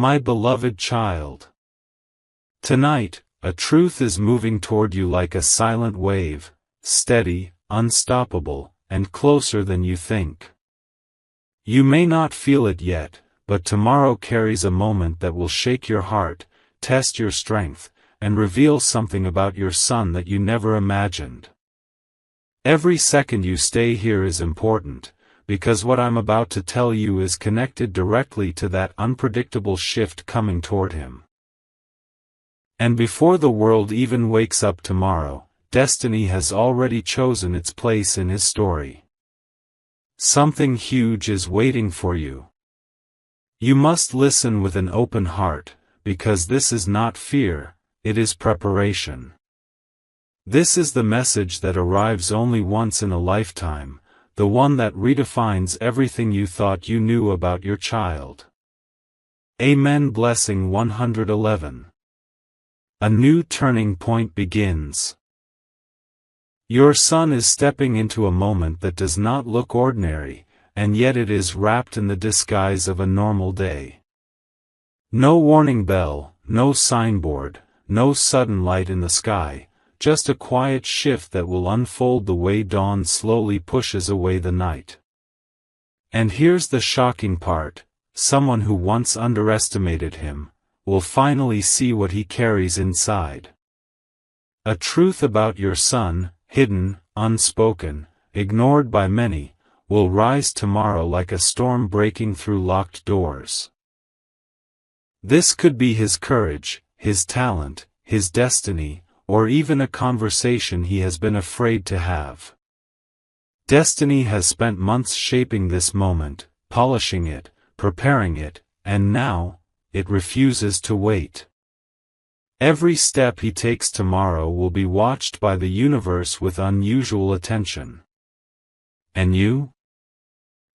My beloved child. Tonight, a truth is moving toward you like a silent wave, steady, unstoppable, and closer than you think. You may not feel it yet, but tomorrow carries a moment that will shake your heart, test your strength, and reveal something about your son that you never imagined. Every second you stay here is important, because what I'm about to tell you is connected directly to that unpredictable shift coming toward him. And before the world even wakes up tomorrow, destiny has already chosen its place in his story. Something huge is waiting for you. You must listen with an open heart, because this is not fear, it is preparation. This is the message that arrives only once in a lifetime, the one that redefines everything you thought you knew about your child. Amen. Blessing 111. A new turning point begins. Your son is stepping into a moment that does not look ordinary, and yet it is wrapped in the disguise of a normal day. No warning bell, no signboard, no sudden light in the sky, just a quiet shift that will unfold the way dawn slowly pushes away the night. And here's the shocking part, someone who once underestimated him, will finally see what he carries inside. A truth about your son, hidden, unspoken, ignored by many, will rise tomorrow like a storm breaking through locked doors. This could be his courage, his talent, his destiny, or even a conversation he has been afraid to have. Destiny has spent months shaping this moment, polishing it, preparing it, and now, it refuses to wait. Every step he takes tomorrow will be watched by the universe with unusual attention. And you?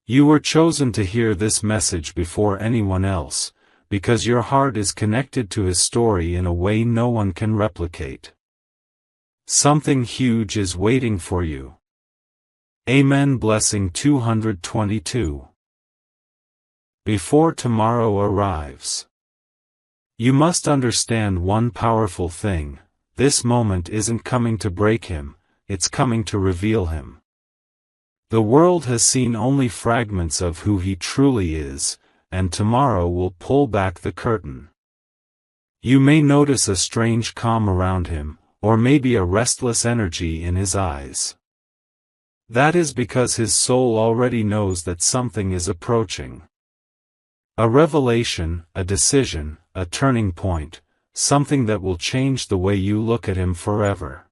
You were chosen to hear this message before anyone else, because your heart is connected to his story in a way no one can replicate. Something huge is waiting for you. Amen. Blessing 222. Before tomorrow arrives. You must understand one powerful thing, this moment isn't coming to break him, it's coming to reveal him. The world has seen only fragments of who he truly is, and tomorrow will pull back the curtain. You may notice a strange calm around him, or maybe a restless energy in his eyes. That is because his soul already knows that something is approaching. A revelation, a decision, a turning point, something that will change the way you look at him forever.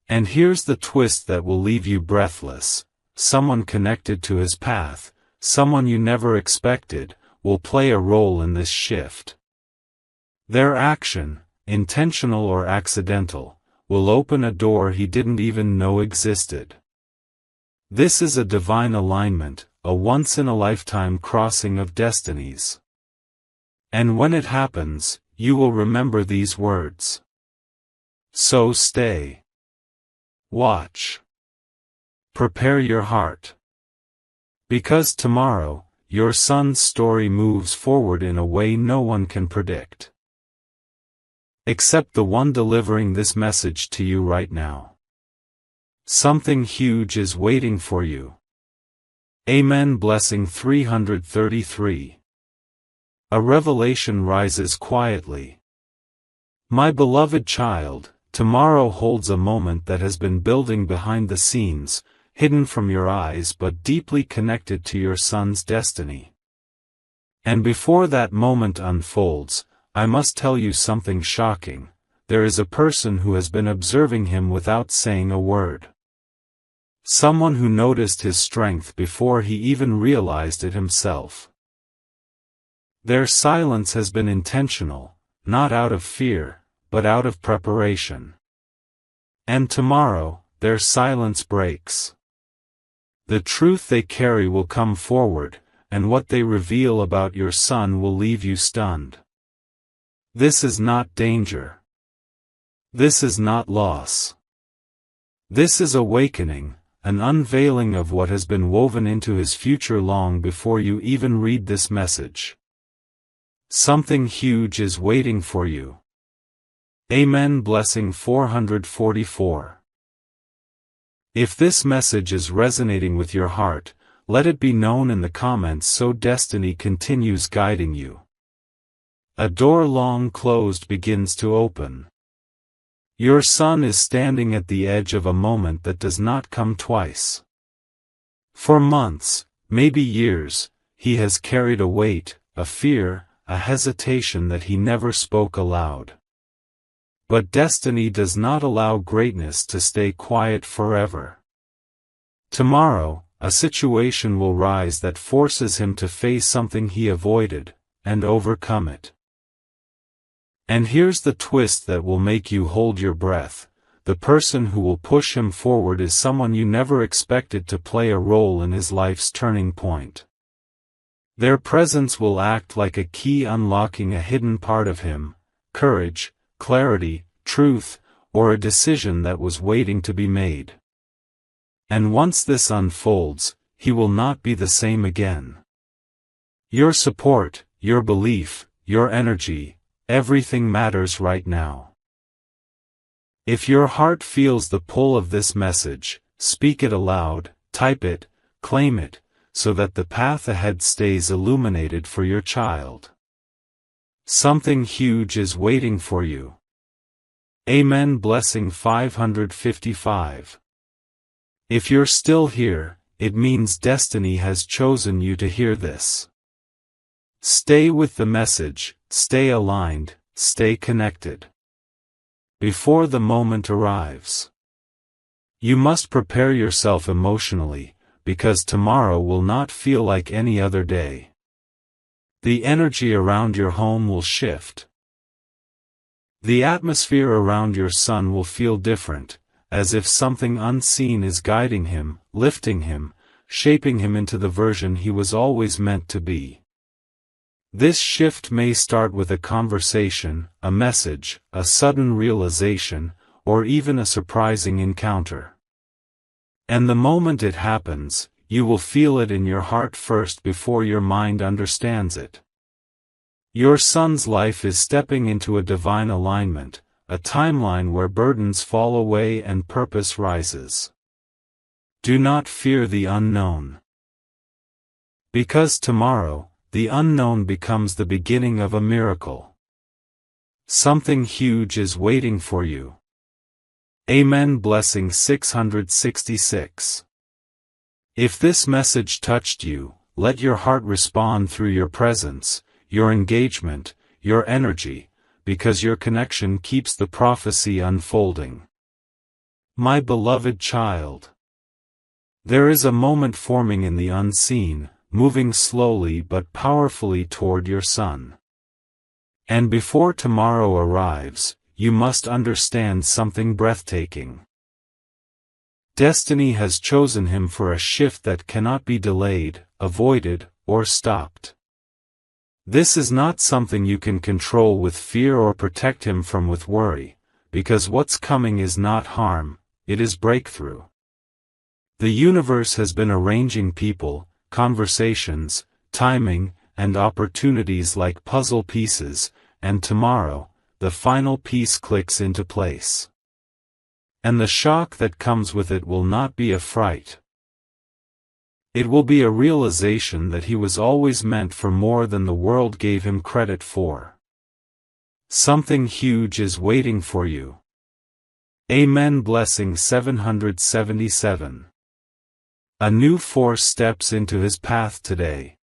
And here's the twist that will leave you breathless, someone connected to his path, someone you never expected, will play a role in this shift. Their action, intentional or accidental, will open a door he didn't even know existed. This is a divine alignment, a once-in-a-lifetime crossing of destinies. And when it happens, you will remember these words. So stay. Watch. Prepare your heart. Because tomorrow, your son's story moves forward in a way no one can predict. Except the one delivering this message to you right now. Something huge is waiting for you. Amen. Blessing 333. A revelation rises quietly. My beloved child, tomorrow holds a moment that has been building behind the scenes, hidden from your eyes but deeply connected to your son's destiny. And before that moment unfolds, I must tell you something shocking. There is a person who has been observing him without saying a word. Someone who noticed his strength before he even realized it himself. Their silence has been intentional, not out of fear, but out of preparation. And tomorrow, their silence breaks. The truth they carry will come forward, and what they reveal about your son will leave you stunned. This is not danger. This is not loss. This is awakening, an unveiling of what has been woven into his future long before you even read this message. Something huge is waiting for you. Amen. Blessing 444. If this message is resonating with your heart, let it be known in the comments so destiny continues guiding you. A door long closed begins to open. Your son is standing at the edge of a moment that does not come twice. For months, maybe years, he has carried a weight, a fear, a hesitation that he never spoke aloud. But destiny does not allow greatness to stay quiet forever. Tomorrow, a situation will rise that forces him to face something he avoided, and overcome it. And here's the twist that will make you hold your breath: the person who will push him forward is someone you never expected to play a role in his life's turning point. Their presence will act like a key unlocking a hidden part of him: courage, clarity, truth, or a decision that was waiting to be made. And once this unfolds, he will not be the same again. Your support, your belief, your energy, everything matters right now. If your heart feels the pull of this message, speak it aloud, type it, claim it, so that the path ahead stays illuminated for your child. Something huge is waiting for you. Amen. Blessing 555. If you're still here, it means destiny has chosen you to hear this. Stay with the message, stay aligned, stay connected. Before the moment arrives, you must prepare yourself emotionally, because tomorrow will not feel like any other day. The energy around your home will shift. The atmosphere around your son will feel different, as if something unseen is guiding him, lifting him, shaping him into the version he was always meant to be. This shift may start with a conversation, a message, a sudden realization, or even a surprising encounter. And the moment it happens, you will feel it in your heart first before your mind understands it. Your son's life is stepping into a divine alignment, a timeline where burdens fall away and purpose rises. Do not fear the unknown. Because tomorrow, the unknown becomes the beginning of a miracle. Something huge is waiting for you. Amen. Blessing 666. If this message touched you, let your heart respond through your presence, your engagement, your energy, because your connection keeps the prophecy unfolding. My beloved child, there is a moment forming in the unseen, moving slowly but powerfully toward your son. And before tomorrow arrives, you must understand something breathtaking. Destiny has chosen him for a shift that cannot be delayed, avoided, or stopped. This is not something you can control with fear or protect him from with worry, because what's coming is not harm, it is breakthrough. The universe has been arranging people, conversations, timing, and opportunities like puzzle pieces, and tomorrow, the final piece clicks into place. And the shock that comes with it will not be a fright. It will be a realization that he was always meant for more than the world gave him credit for. Something huge is waiting for you. Amen. Blessing 777. A new force steps into his path today.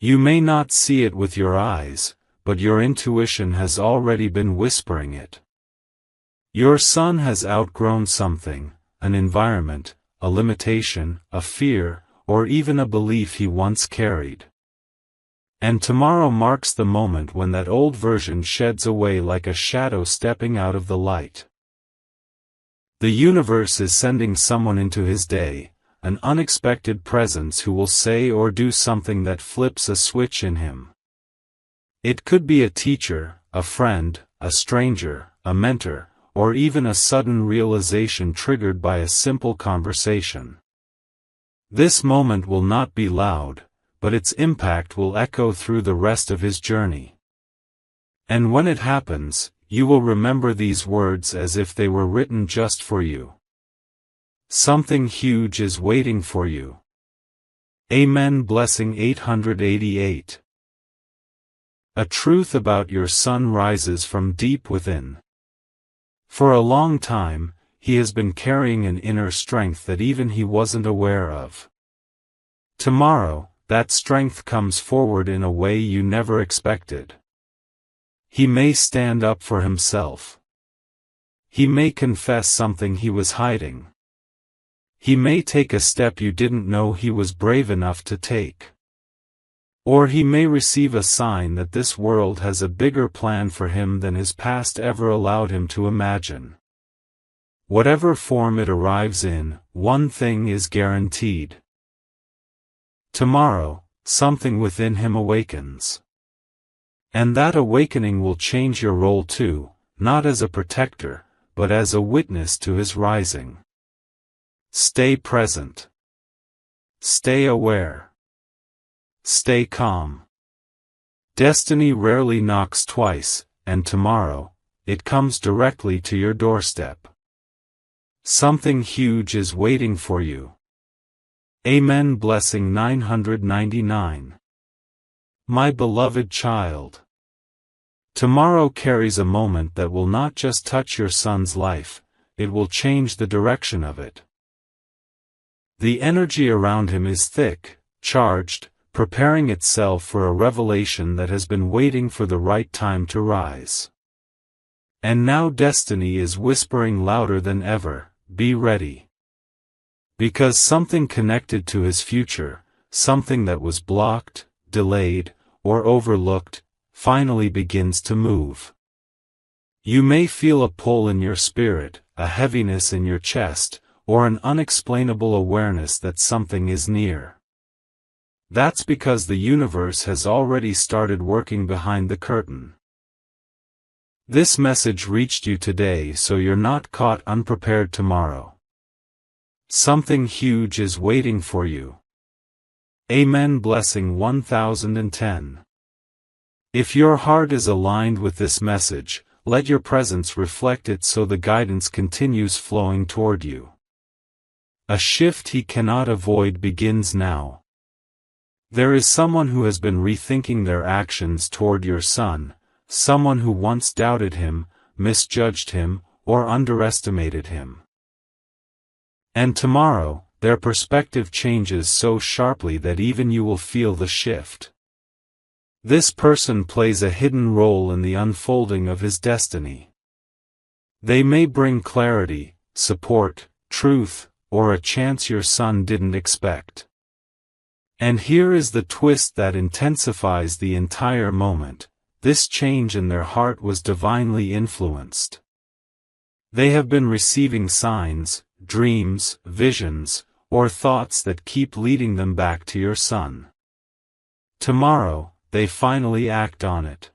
You may not see it with your eyes, but your intuition has already been whispering it. Your son has outgrown something, an environment, a limitation, a fear, or even a belief he once carried. And tomorrow marks the moment when that old version sheds away like a shadow stepping out of the light. The universe is sending someone into his day, an unexpected presence who will say or do something that flips a switch in him. It could be a teacher, a friend, a stranger, a mentor, or even a sudden realization triggered by a simple conversation. This moment will not be loud, but its impact will echo through the rest of his journey. And when it happens, you will remember these words as if they were written just for you. Something huge is waiting for you. Amen. Blessing 888. A truth about your son rises from deep within. For a long time, he has been carrying an inner strength that even he wasn't aware of. Tomorrow, that strength comes forward in a way you never expected. He may stand up for himself. He may confess something he was hiding. He may take a step you didn't know he was brave enough to take. Or he may receive a sign that this world has a bigger plan for him than his past ever allowed him to imagine. Whatever form it arrives in, one thing is guaranteed. Tomorrow, something within him awakens. And that awakening will change your role too, not as a protector, but as a witness to his rising. Stay present. Stay aware. Stay calm. Destiny rarely knocks twice, and tomorrow, it comes directly to your doorstep. Something huge is waiting for you. Amen. Blessing 999. My beloved child. Tomorrow carries a moment that will not just touch your son's life, it will change the direction of it. The energy around him is thick, charged, preparing itself for a revelation that has been waiting for the right time to rise. And now destiny is whispering louder than ever, be ready. Because something connected to his future, something that was blocked, delayed, or overlooked, finally begins to move. You may feel a pull in your spirit, a heaviness in your chest, or an unexplainable awareness that something is near. That's because the universe has already started working behind the curtain. This message reached you today so you're not caught unprepared tomorrow. Something huge is waiting for you. Amen. Blessing 1010. If your heart is aligned with this message, let your presence reflect it so the guidance continues flowing toward you. A shift he cannot avoid begins now. There is someone who has been rethinking their actions toward your son, someone who once doubted him, misjudged him, or underestimated him. And tomorrow, their perspective changes so sharply that even you will feel the shift. This person plays a hidden role in the unfolding of his destiny. They may bring clarity, support, truth, or a chance your son didn't expect. And here is the twist that intensifies the entire moment: this change in their heart was divinely influenced. They have been receiving signs, dreams, visions, or thoughts that keep leading them back to your son. Tomorrow, they finally act on it.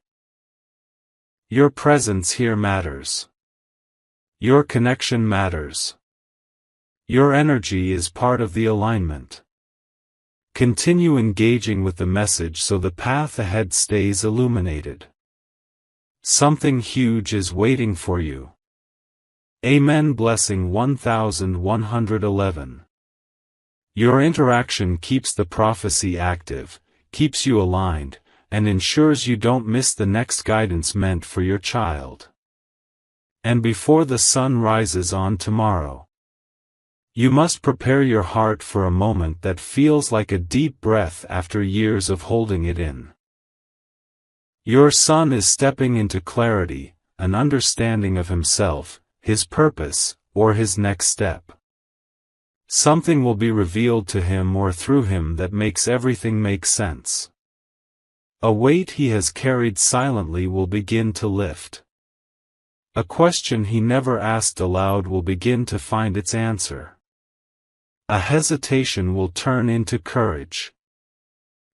Your presence here matters. Your connection matters. Your energy is part of the alignment. Continue engaging with the message so the path ahead stays illuminated. Something huge is waiting for you. Amen. Blessing 1111. Your interaction keeps the prophecy active, keeps you aligned, and ensures you don't miss the next guidance meant for your child. And before the sun rises on tomorrow, you must prepare your heart for a moment that feels like a deep breath after years of holding it in. Your son is stepping into clarity, an understanding of himself, his purpose, or his next step. Something will be revealed to him or through him that makes everything make sense. A weight he has carried silently will begin to lift. A question he never asked aloud will begin to find its answer. A hesitation will turn into courage.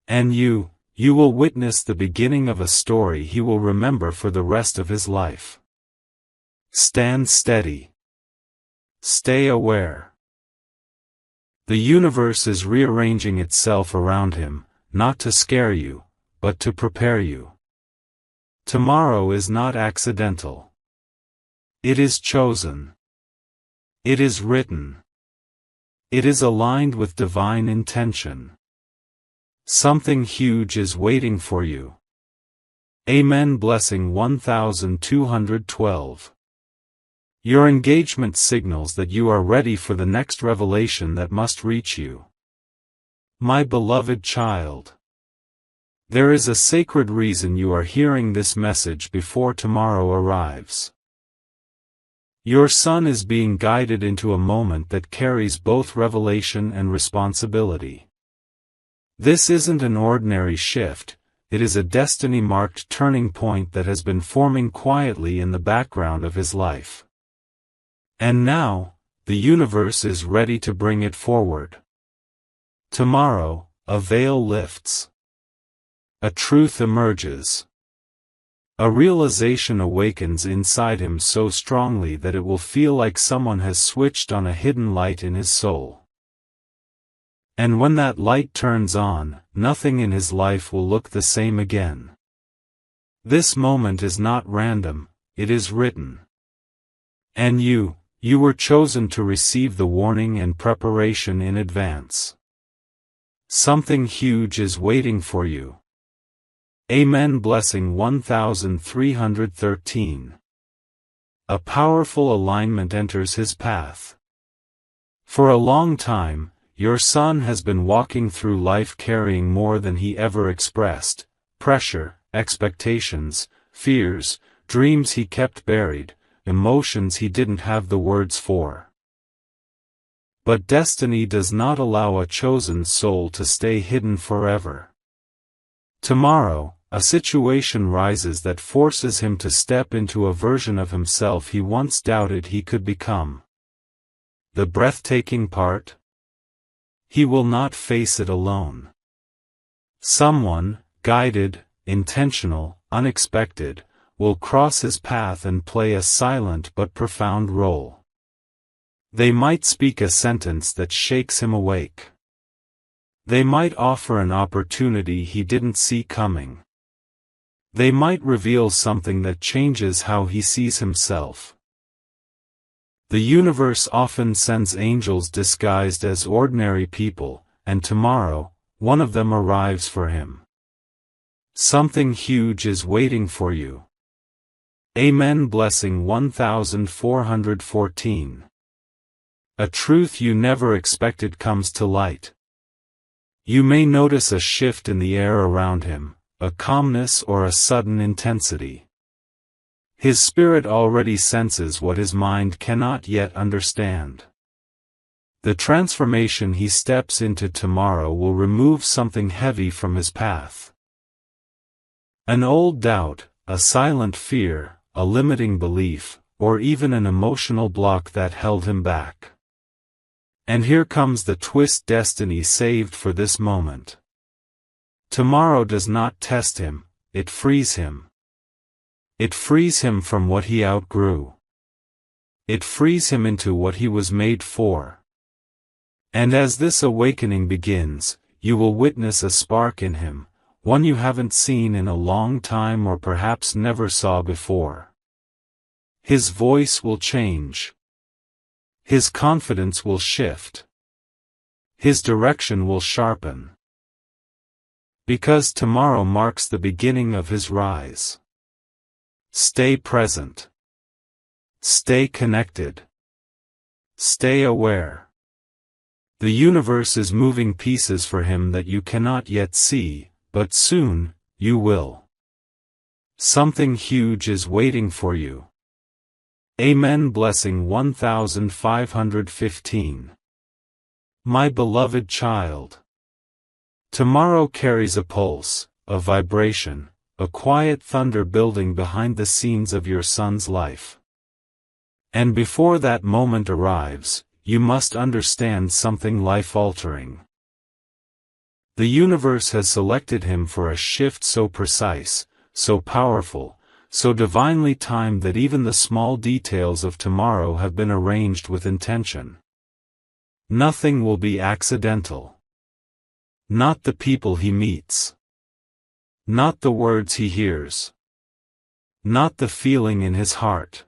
And you will witness the beginning of a story he will remember for the rest of his life. Stand steady. Stay aware. The universe is rearranging itself around him, not to scare you, but to prepare you. Tomorrow is not accidental. It is chosen. It is written. It is aligned with divine intention. Something huge is waiting for you. Amen. Blessing 1212. Your engagement signals that you are ready for the next revelation that must reach you. My beloved child, there is a sacred reason you are hearing this message before tomorrow arrives. Your son is being guided into a moment that carries both revelation and responsibility. This isn't an ordinary shift, it is a destiny-marked turning point that has been forming quietly in the background of his life. And now, the universe is ready to bring it forward. Tomorrow, a veil lifts. A truth emerges. A realization awakens inside him so strongly that it will feel like someone has switched on a hidden light in his soul. And when that light turns on, nothing in his life will look the same again. This moment is not random, it is written. And you were chosen to receive the warning and preparation in advance. Something huge is waiting for you. Amen. Blessing 1313. A powerful alignment enters his path. For a long time, your son has been walking through life carrying more than he ever expressed: pressure, expectations, fears, dreams he kept buried, emotions he didn't have the words for. But destiny does not allow a chosen soul to stay hidden forever. Tomorrow, a situation rises that forces him to step into a version of himself he once doubted he could become. The breathtaking part? He will not face it alone. Someone, guided, intentional, unexpected, will cross his path and play a silent but profound role. They might speak a sentence that shakes him awake. They might offer an opportunity he didn't see coming. They might reveal something that changes how he sees himself. The universe often sends angels disguised as ordinary people, and tomorrow, one of them arrives for him. Something huge is waiting for you. Amen. Blessing 1414. A truth you never expected comes to light. You may notice a shift in the air around him, a calmness or a sudden intensity. His spirit already senses what his mind cannot yet understand. The transformation he steps into tomorrow will remove something heavy from his path. An old doubt, a silent fear, a limiting belief, or even an emotional block that held him back. And here comes the twist: destiny saved for this moment. Tomorrow does not test him, it frees him. It frees him from what he outgrew. It frees him into what he was made for. And as this awakening begins, you will witness a spark in him, one you haven't seen in a long time or perhaps never saw before. His voice will change. His confidence will shift. His direction will sharpen. Because tomorrow marks the beginning of his rise. Stay present. Stay connected. Stay aware. The universe is moving pieces for him that you cannot yet see, but soon, you will. Something huge is waiting for you. Amen. Blessing 1515. My beloved child. Tomorrow carries a pulse, a vibration, a quiet thunder building behind the scenes of your son's life. And before that moment arrives, you must understand something life-altering. The universe has selected him for a shift so precise, so powerful, so divinely timed that even the small details of tomorrow have been arranged with intention. Nothing will be accidental. Not the people he meets. Not the words he hears. Not the feeling in his heart.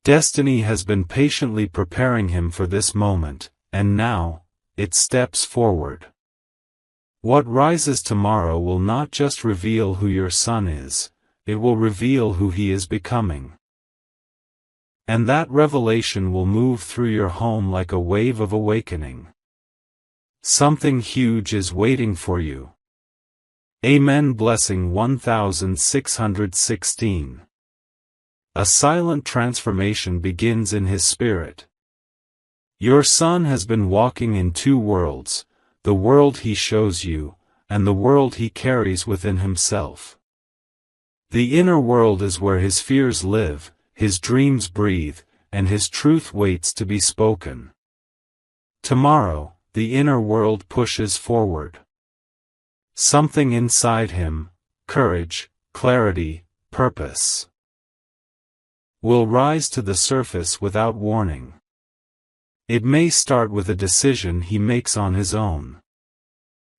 Destiny has been patiently preparing him for this moment, and now, it steps forward. What rises tomorrow will not just reveal who your son is, it will reveal who he is becoming. And that revelation will move through your home like a wave of awakening. Something huge is waiting for you. Amen. Blessing 1616. A silent transformation begins in his spirit. Your son has been walking in two worlds, the world he shows you, and the world he carries within himself. The inner world is where his fears live, his dreams breathe, and his truth waits to be spoken. Tomorrow, the inner world pushes forward. Something inside him, courage, clarity, purpose, will rise to the surface without warning. It may start with a decision he makes on his own.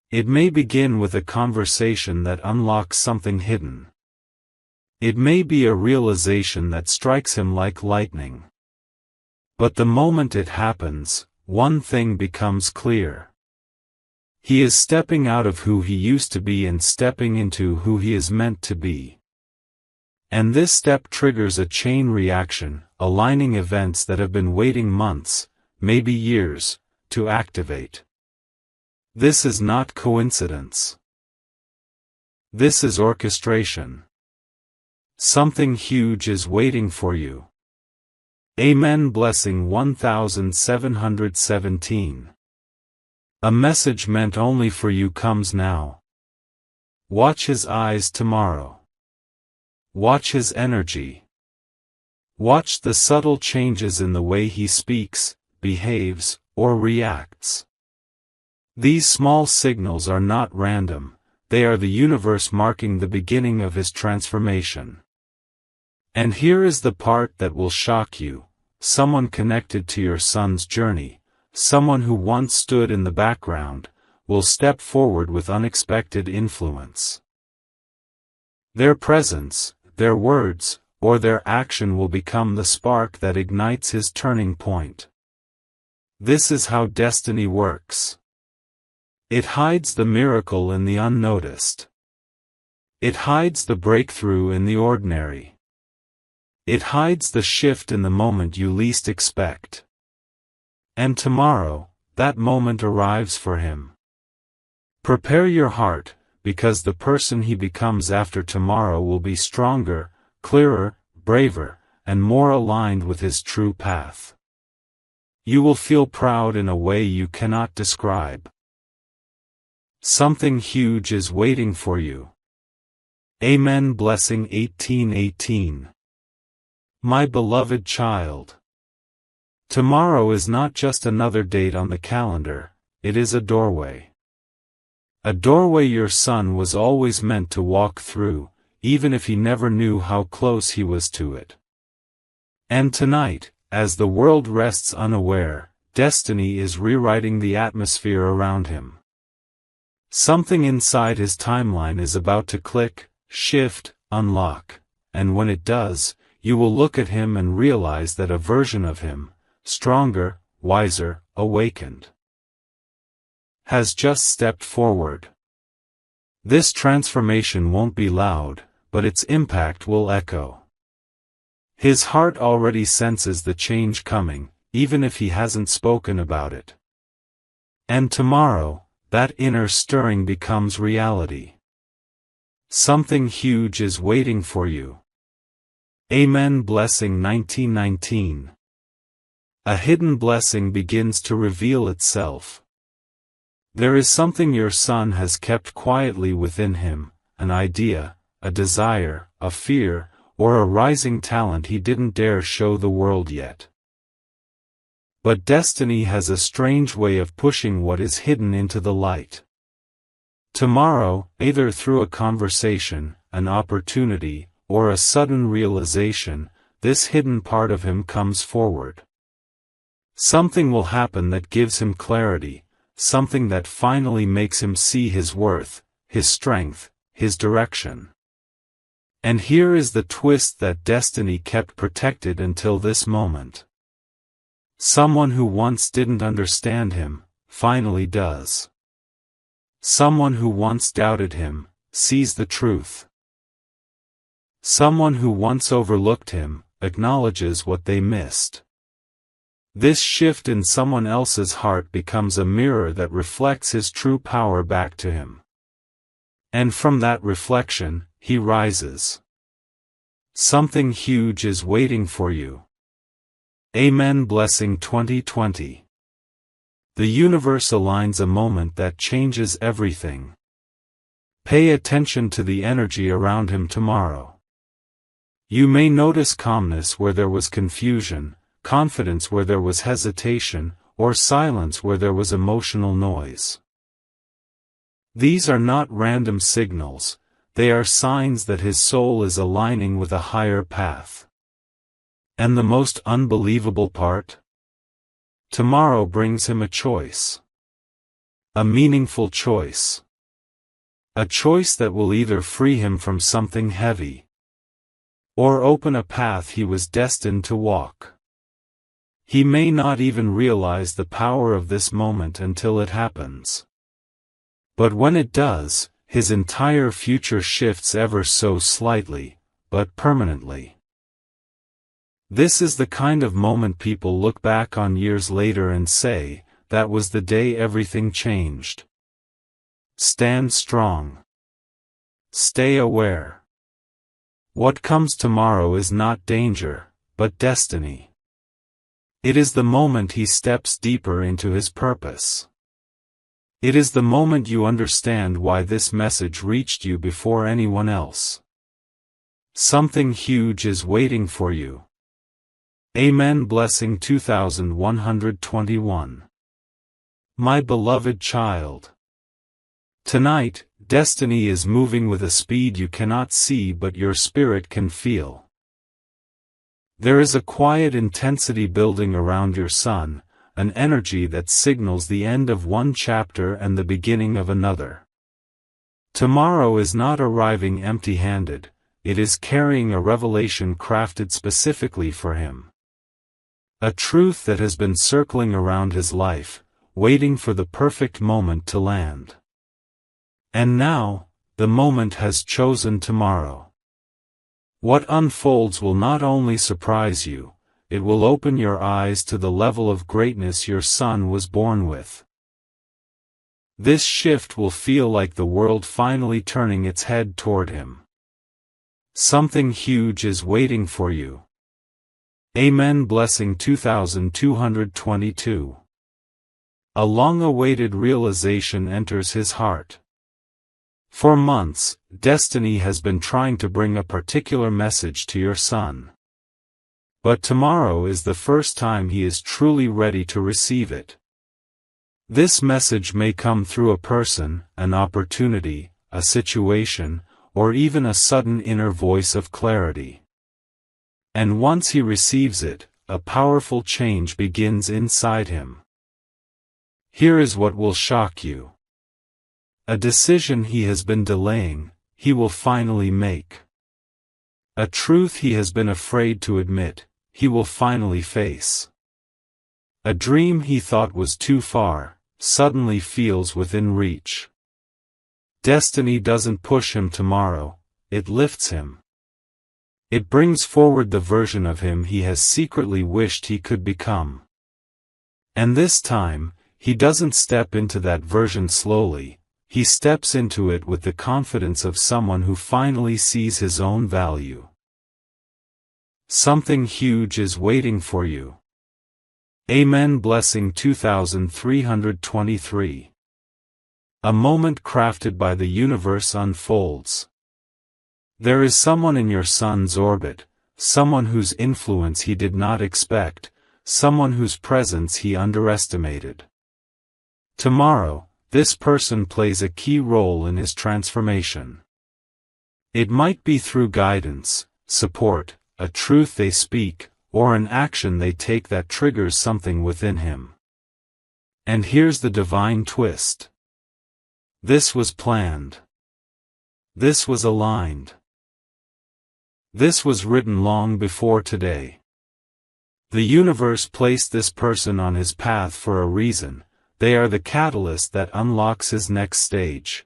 It may begin with a conversation that unlocks something hidden. It may be a realization that strikes him like lightning. But the moment it happens, one thing becomes clear. He is stepping out of who he used to be and stepping into who he is meant to be. And this step triggers a chain reaction, aligning events that have been waiting months, maybe years, to activate. This is not coincidence. This is orchestration. Something huge is waiting for you. Amen. Blessing 1717. A message meant only for you comes now. Watch his eyes tomorrow. Watch his energy. Watch the subtle changes in the way he speaks, behaves, or reacts. These small signals are not random, they are the universe marking the beginning of his transformation. And here is the part that will shock you: someone connected to your son's journey, someone who once stood in the background, will step forward with unexpected influence. Their presence, their words, or their action will become the spark that ignites his turning point. This is how destiny works. It hides the miracle in the unnoticed. It hides the breakthrough in the ordinary. It hides the shift in the moment you least expect. And tomorrow, that moment arrives for him. Prepare your heart, because the person he becomes after tomorrow will be stronger, clearer, braver, and more aligned with his true path. You will feel proud in a way you cannot describe. Something huge is waiting for you. Amen. Blessing 1818. My beloved child. Tomorrow is not just another date on the calendar, it is a doorway. A doorway your son was always meant to walk through, even if he never knew how close he was to it. And tonight, as the world rests unaware, destiny is rewriting the atmosphere around him. Something inside his timeline is about to click, shift, unlock, and when it does, you will look at him and realize that a version of him, stronger, wiser, awakened, has just stepped forward. This transformation won't be loud, but its impact will echo. His heart already senses the change coming, even if he hasn't spoken about it. And tomorrow, that inner stirring becomes reality. Something huge is waiting for you. Amen. Blessing 1919. A hidden blessing begins to reveal itself. There is something your son has kept quietly within him, an idea, a desire, a fear, or a rising talent he didn't dare show the world yet. But destiny has a strange way of pushing what is hidden into the light. Tomorrow, either through a conversation, an opportunity, or a sudden realization, this hidden part of him comes forward. Something will happen that gives him clarity, something that finally makes him see his worth, his strength, his direction. And here is the twist that destiny kept protected until this moment. Someone who once didn't understand him, finally does. Someone who once doubted him, sees the truth. Someone who once overlooked him, acknowledges what they missed. This shift in someone else's heart becomes a mirror that reflects his true power back to him. And from that reflection, he rises. Something huge is waiting for you. Amen. Blessing 2020. The universe aligns a moment that changes everything. Pay attention to the energy around him tomorrow. You may notice calmness where there was confusion, confidence where there was hesitation, or silence where there was emotional noise. These are not random signals, they are signs that his soul is aligning with a higher path. And the most unbelievable part? Tomorrow brings him a choice. A meaningful choice. A choice that will either free him from something heavy, or open a path he was destined to walk. He may not even realize the power of this moment until it happens. But when it does, his entire future shifts ever so slightly, but permanently. This is the kind of moment people look back on years later and say, that was the day everything changed. Stand strong. Stay aware. What comes tomorrow is not danger, but destiny. It is the moment he steps deeper into his purpose. It is the moment you understand why this message reached you before anyone else. Something huge is waiting for you. Amen. Blessing 2121. My beloved child. Tonight, destiny is moving with a speed you cannot see but your spirit can feel. There is a quiet intensity building around your son, an energy that signals the end of one chapter and the beginning of another. Tomorrow is not arriving empty-handed, it is carrying a revelation crafted specifically for him. A truth that has been circling around his life, waiting for the perfect moment to land. And now, the moment has chosen tomorrow. What unfolds will not only surprise you, it will open your eyes to the level of greatness your son was born with. This shift will feel like the world finally turning its head toward him. Something huge is waiting for you. Amen. Blessing 2222. A long-awaited realization enters his heart. For months, destiny has been trying to bring a particular message to your son. But tomorrow is the first time he is truly ready to receive it. This message may come through a person, an opportunity, a situation, or even a sudden inner voice of clarity. And once he receives it, a powerful change begins inside him. Here is what will shock you. A decision he has been delaying, he will finally make. A truth he has been afraid to admit, he will finally face. A dream he thought was too far, suddenly feels within reach. Destiny doesn't push him tomorrow, it lifts him. It brings forward the version of him he has secretly wished he could become. And this time, he doesn't step into that version slowly, he steps into it with the confidence of someone who finally sees his own value. Something huge is waiting for you. Amen. Blessing 2323. A moment crafted by the universe unfolds. There is someone in your son's orbit, someone whose influence he did not expect, someone whose presence he underestimated. Tomorrow, this person plays a key role in his transformation. It might be through guidance, support, a truth they speak, or an action they take that triggers something within him. And here's the divine twist. This was planned. This was aligned. This was written long before today. The universe placed this person on his path for a reason. They are the catalyst that unlocks his next stage.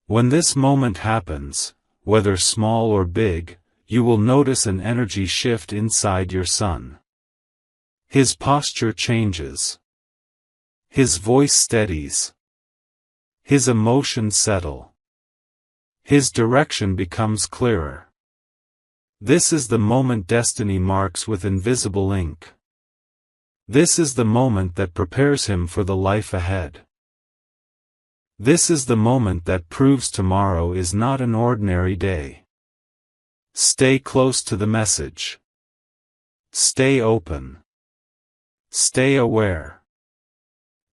When this moment happens, whether small or big, you will notice an energy shift inside your son. His posture changes. His voice steadies. His emotions settle. His direction becomes clearer. This is the moment destiny marks with invisible ink. This is the moment that prepares him for the life ahead. This is the moment that proves tomorrow is not an ordinary day. Stay close to the message. Stay open. Stay aware.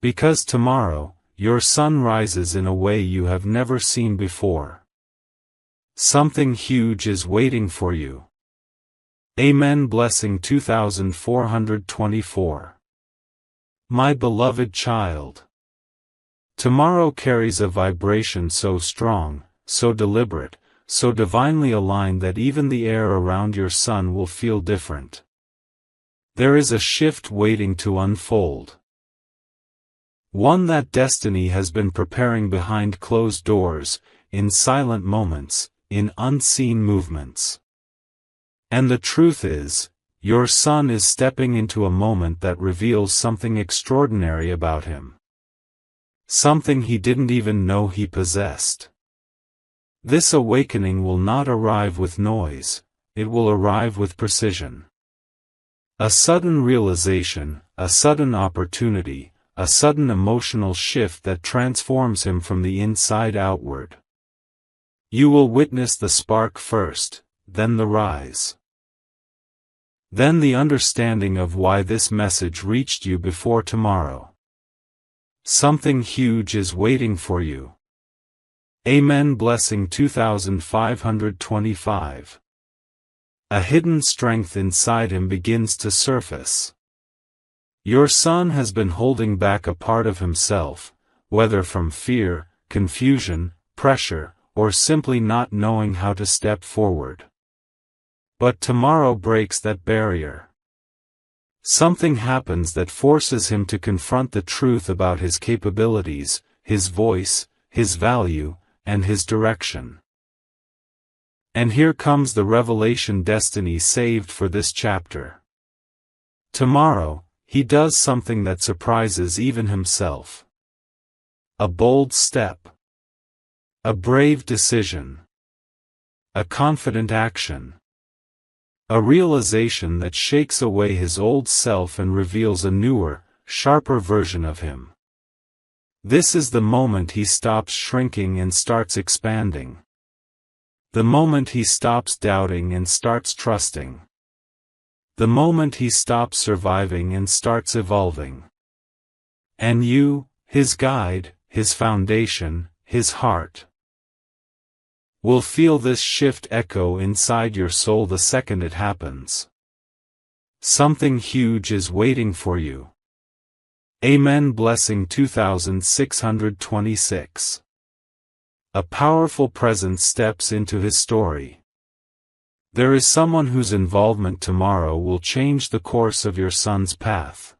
Because tomorrow, your sun rises in a way you have never seen before. Something huge is waiting for you. Amen. Blessing 2424. My beloved child. Tomorrow carries a vibration so strong, so deliberate, so divinely aligned that even the air around your sun will feel different. There is a shift waiting to unfold. One that destiny has been preparing behind closed doors, in silent moments, in unseen movements. And the truth is, your son is stepping into a moment that reveals something extraordinary about him. Something he didn't even know he possessed. This awakening will not arrive with noise, it will arrive with precision. A sudden realization, a sudden opportunity, a sudden emotional shift that transforms him from the inside outward. You will witness the spark first, then the rise. Then the understanding of why this message reached you before tomorrow. Something huge is waiting for you. Amen. Blessing 2525. A hidden strength inside him begins to surface. Your son has been holding back a part of himself, whether from fear, confusion, pressure, or simply not knowing how to step forward. But tomorrow breaks that barrier. Something happens that forces him to confront the truth about his capabilities, his voice, his value, and his direction. And here comes the revelation destiny saved for this chapter. Tomorrow, he does something that surprises even himself. A bold step. A brave decision. A confident action. A realization that shakes away his old self and reveals a newer, sharper version of him. This is the moment he stops shrinking and starts expanding. The moment he stops doubting and starts trusting. The moment he stops surviving and starts evolving. And you, his guide, his foundation, his heart, will feel this shift echo inside your soul the second it happens. Something huge is waiting for you. Amen. Blessing 2626. A powerful presence steps into his story. There is someone whose involvement tomorrow will change the course of your son's path.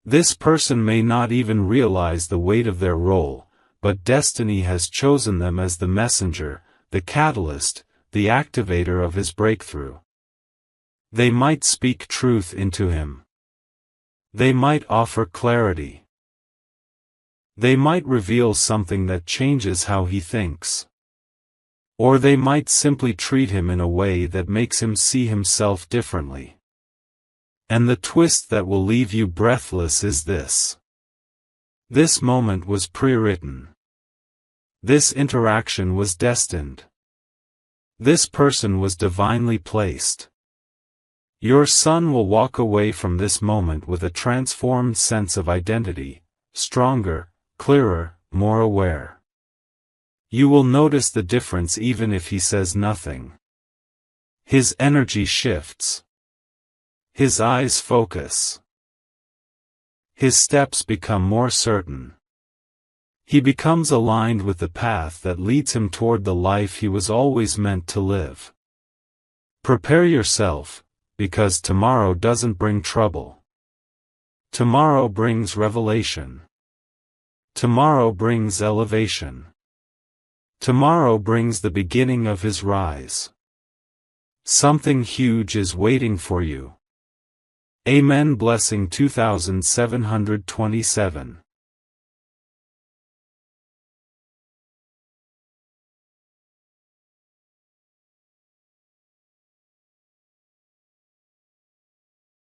This person may not even realize the weight of their role, but destiny has chosen them as the messenger, the catalyst, the activator of his breakthrough. They might speak truth into him. They might offer clarity. They might reveal something that changes how he thinks. Or they might simply treat him in a way that makes him see himself differently. And the twist that will leave you breathless is this. This moment was pre-written. This interaction was destined. This person was divinely placed. Your son will walk away from this moment with a transformed sense of identity, stronger, clearer, more aware. You will notice the difference even if he says nothing. His energy shifts. His eyes focus. His steps become more certain. He becomes aligned with the path that leads him toward the life he was always meant to live. Prepare yourself, because tomorrow doesn't bring trouble. Tomorrow brings revelation. Tomorrow brings elevation. Tomorrow brings the beginning of his rise. Something huge is waiting for you. Amen. Blessing 2727